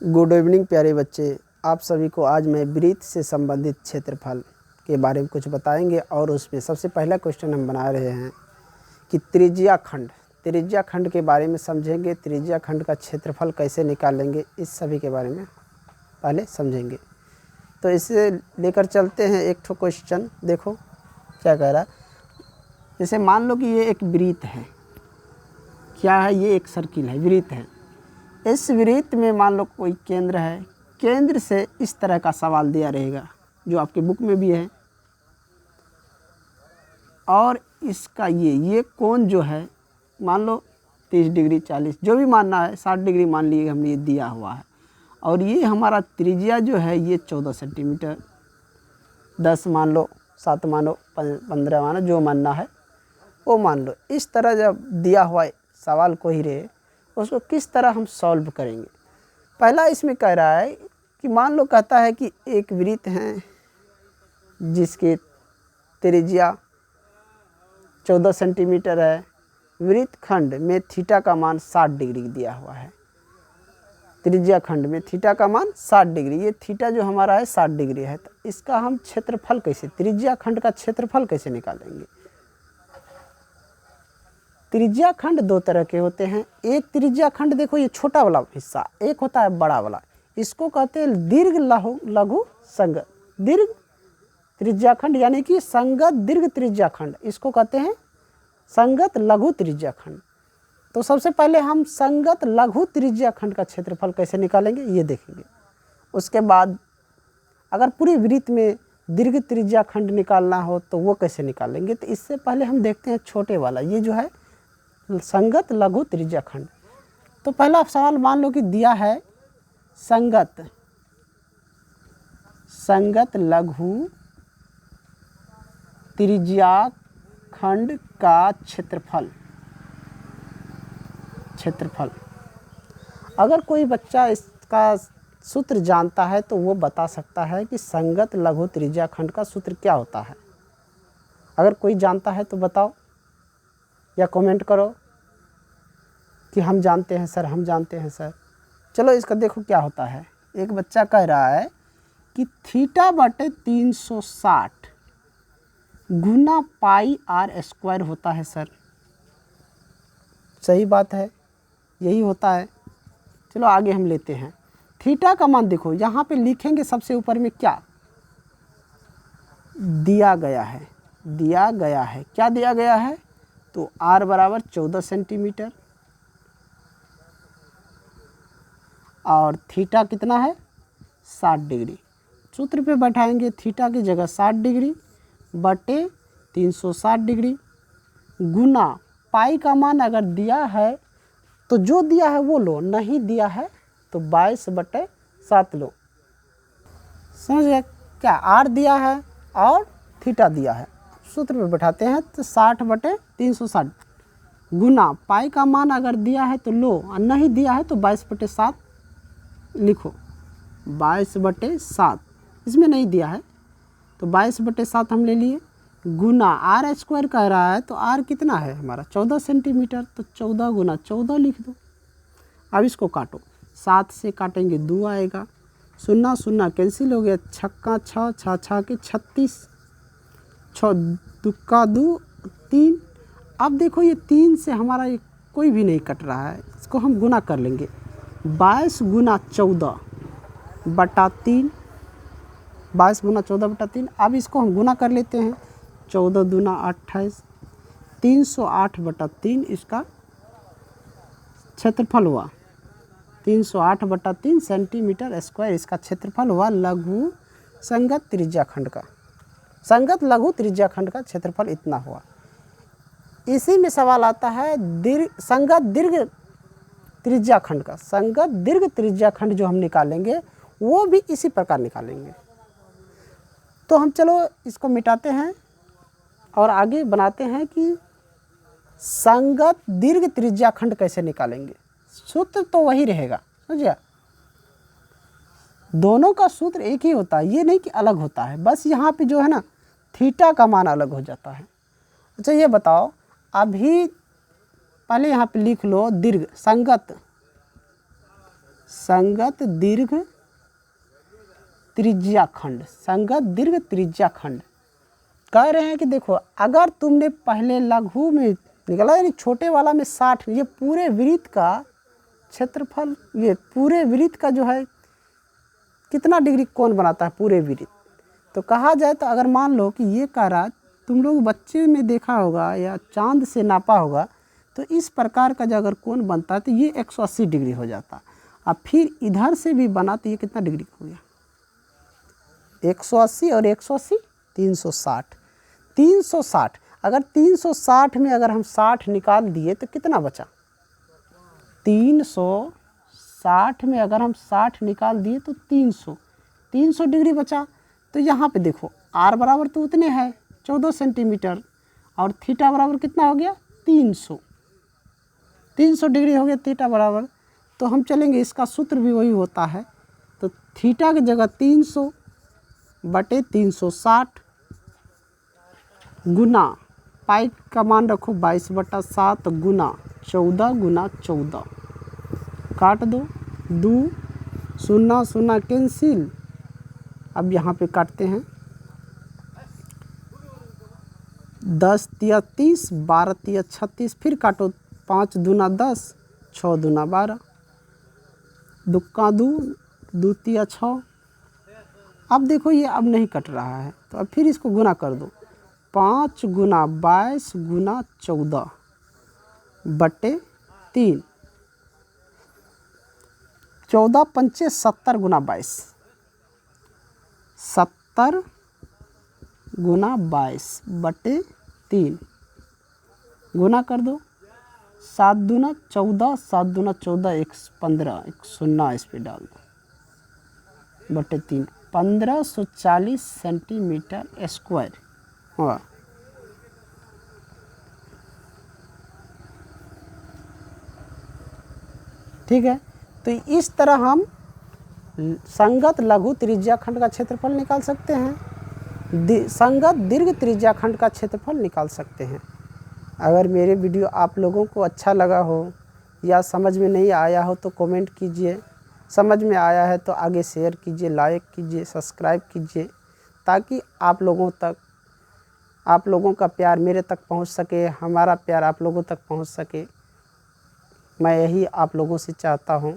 Good evening प्यारे बच्चे, आप सभी को आज मैं वृत्त से संबंधित क्षेत्रफल के बारे में कुछ बताएंगे। और उसमें सबसे पहला क्वेश्चन हम बना रहे हैं कि त्रिज्या खंड के बारे में समझेंगे। त्रिज्या खंड का क्षेत्रफल कैसे निकालेंगे, इस सभी के बारे में पहले समझेंगे। तो इसे लेकर चलते हैं एक ठो क्वेश्चन। देखो क्या कह रहा है। जैसे मान लो कि ये एक वृत्त है। क्या है? ये एक सर्किल है, वृत्त है। इस वृत्त में मान लो कोई केंद्र है। केंद्र से इस तरह का सवाल दिया रहेगा जो आपके बुक में भी है। और इसका ये कोण जो है मान लो 30 डिग्री 40 जो भी मानना है, 60 डिग्री मान लिए हम, ये दिया हुआ है। और ये हमारा त्रिज्या जो है ये 14 सेंटीमीटर, 10 मान लो, 7 मानो, 15 मानो, जो मानना है वो मान लो। इस तरह जब दिया हुआ सवाल कोई रहे, उसको किस तरह हम सॉल्व करेंगे। पहला इसमें कह रहा है कि मान लो कहता है कि एक वृत्त है जिसकी त्रिज्या 14 सेंटीमीटर है। वृत्त खंड में थीटा का मान 60 डिग्री दिया हुआ है। त्रिज्या खंड में थीटा का मान 60 डिग्री, ये थीटा जो हमारा है 60 डिग्री है। तो इसका हम क्षेत्रफल कैसे, त्रिज्या खंड का क्षेत्रफल कैसे निकालेंगे। त्रिज्या खंड दो तरह के होते हैं। एक त्रिज्या खंड देखो, ये छोटा वाला हिस्सा, एक होता है बड़ा वाला। इसको कहते हैं दीर्घ लघु संगत। दीर्घ त्रिज्या खंड यानी कि संगत दीर्घ त्रिज्या खंड, इसको कहते हैं संगत लघु त्रिज्या खंड। तो सबसे पहले हम संगत लघु त्रिज्या खंड का क्षेत्रफल कैसे निकालेंगे ये देखेंगे। उसके बाद अगर पूरी वृत्त में दीर्घ त्रिज्या खंड निकालना हो तो वो कैसे निकालेंगे। तो इससे पहले हम देखते हैं छोटे वाला, ये जो है संगत लघु त्रिज्या खंड। तो पहला सवाल मान लो कि दिया है संगत लघु त्रिज्या खंड का क्षेत्रफल। अगर कोई बच्चा इसका सूत्र जानता है तो वो बता सकता है कि संगत लघु त्रिज्या खंड का सूत्र क्या होता है। अगर कोई जानता है तो बताओ या कमेंट करो कि हम जानते हैं सर, हम जानते हैं सर। चलो इसका देखो क्या होता है। एक बच्चा कह रहा है कि थीटा बटे 360 गुना पाई आर स्क्वायर होता है सर। सही बात है, यही होता है। चलो आगे हम लेते हैं। थीटा का मान देखो, यहाँ पे लिखेंगे सबसे ऊपर में क्या दिया गया है। क्या दिया गया है? तो आर बराबर 14 सेंटीमीटर और थीटा कितना है 60 डिग्री। सूत्र पे बैठाएंगे थीटा की जगह 60 डिग्री बटे 360 डिग्री गुना पाई का मान अगर दिया है तो जो दिया है वो लो, नहीं दिया है तो 22/7 लो। समझ गए क्या? आर दिया है और थीटा दिया है। सूत्र पे बैठाते हैं तो 60/360 गुना पाई का मान अगर दिया है तो लो और नहीं दिया है तो 22/7 लिखो। 22/7 इसमें नहीं दिया है तो 22/7 हम ले लिए गुना आर स्क्वायर कह रहा है तो आर कितना है हमारा 14 सेंटीमीटर, तो 14 गुना 14 लिख दो। अब इसको काटो, 7 से काटेंगे 2 आएगा, 0 0 कैंसिल हो गया, छक्का 6 6 6 के 36, 6 दुक्का 2 3। अब देखो ये 3 से हमारा ये कोई भी नहीं कट रहा है, इसको हम गुना कर लेंगे। 22 गुना 14/3, 22 गुना 14/3। अब इसको हम गुना कर लेते हैं, 14 दूना 28, 308/3 इसका क्षेत्रफल हुआ। 308/3 सेंटीमीटर स्क्वायर इसका क्षेत्रफल हुआ लघु संगत त्रिज्या खंड का। संगत लघु त्रिज्या खंड का क्षेत्रफल इतना हुआ। इसी में सवाल आता है संगत दीर्घ त्रिज्या खंड का। संगत दीर्घ त्रिज्या खंड जो हम निकालेंगे वो भी इसी प्रकार निकालेंगे। तो हम चलो इसको मिटाते हैं और आगे बनाते हैं कि संगत दीर्घ त्रिज्या खंड कैसे निकालेंगे। सूत्र तो वही रहेगा, समझिए। दोनों का सूत्र एक ही होता है, ये नहीं कि अलग होता है। बस यहाँ पे जो है ना थीटा का मान अलग हो जाता है। अच्छा ये बताओ, अभी पहले यहाँ पे लिख लो दीर्घ संगत दीर्घ त्रिज्या खंड, संगत दीर्घ त्रिज्या खंड। कह रहे हैं कि देखो अगर तुमने पहले लघु में निकाला यानी छोटे वाला में 60, ये पूरे वृत्त का क्षेत्रफल, ये पूरे वृत्त का जो है कितना डिग्री कोण बनाता है पूरे वृत्त। तो कहा जाए तो अगर मान लो कि ये कह रहा, तुम लोग बच्चे में देखा होगा या चांद से नापा होगा, तो इस प्रकार का जो अगर कोण बनता है तो ये 180 डिग्री हो जाता। अब फिर इधर से भी बना तो ये कितना डिग्री हो गया, 180 और 180 360, 360। अगर 360 में अगर हम 60 निकाल दिए तो कितना बचा, 360 में अगर हम 60 निकाल दिए तो 300 डिग्री बचा। तो यहाँ पे देखो आर बराबर तो उतने है 14 सेंटीमीटर और थीटा बराबर कितना हो गया 300 डिग्री हो गया थीटा बराबर। तो हम चलेंगे, इसका सूत्र भी वही होता है। तो थीटा की जगह 300 बटे 360 गुना पाई का मान रखो 22/7 गुना 14 गुना 14, काट दो, 2 0 0 कैंसिल। अब यहाँ पे काटते हैं, 10 तिया 30, 12 तिया 36, फिर काटो, 5 दूना 10, 6 दूना 12, दुक्का 2, 2 तिया 6। अब देखो ये अब नहीं कट रहा है, तो अब फिर इसको गुना कर दो, 5 गुना 22 गुना 14 बटे 3, 14 पंचे 70 गुना 22, 70 गुना 22 बटे 3, गुना कर दो, 7 दूना 14, 7 दूना 14, 1 15, 1 0 इस पर डाल दो बटे 3, 1540 सेंटीमीटर स्क्वायर हुआ। ठीक है, तो इस तरह हम संगत लघु त्रिज्या खंड का क्षेत्रफल निकाल सकते हैं, संगत दीर्घ त्रिज्या खंड का क्षेत्रफल निकाल सकते हैं। अगर मेरे वीडियो आप लोगों को अच्छा लगा हो या समझ में नहीं आया हो तो कमेंट कीजिए, समझ में आया है तो आगे शेयर कीजिए, लाइक कीजिए, सब्सक्राइब कीजिए, ताकि आप लोगों का प्यार मेरे तक पहुंच सके, हमारा प्यार आप लोगों तक पहुंच सके। मैं यही आप लोगों से चाहता हूं।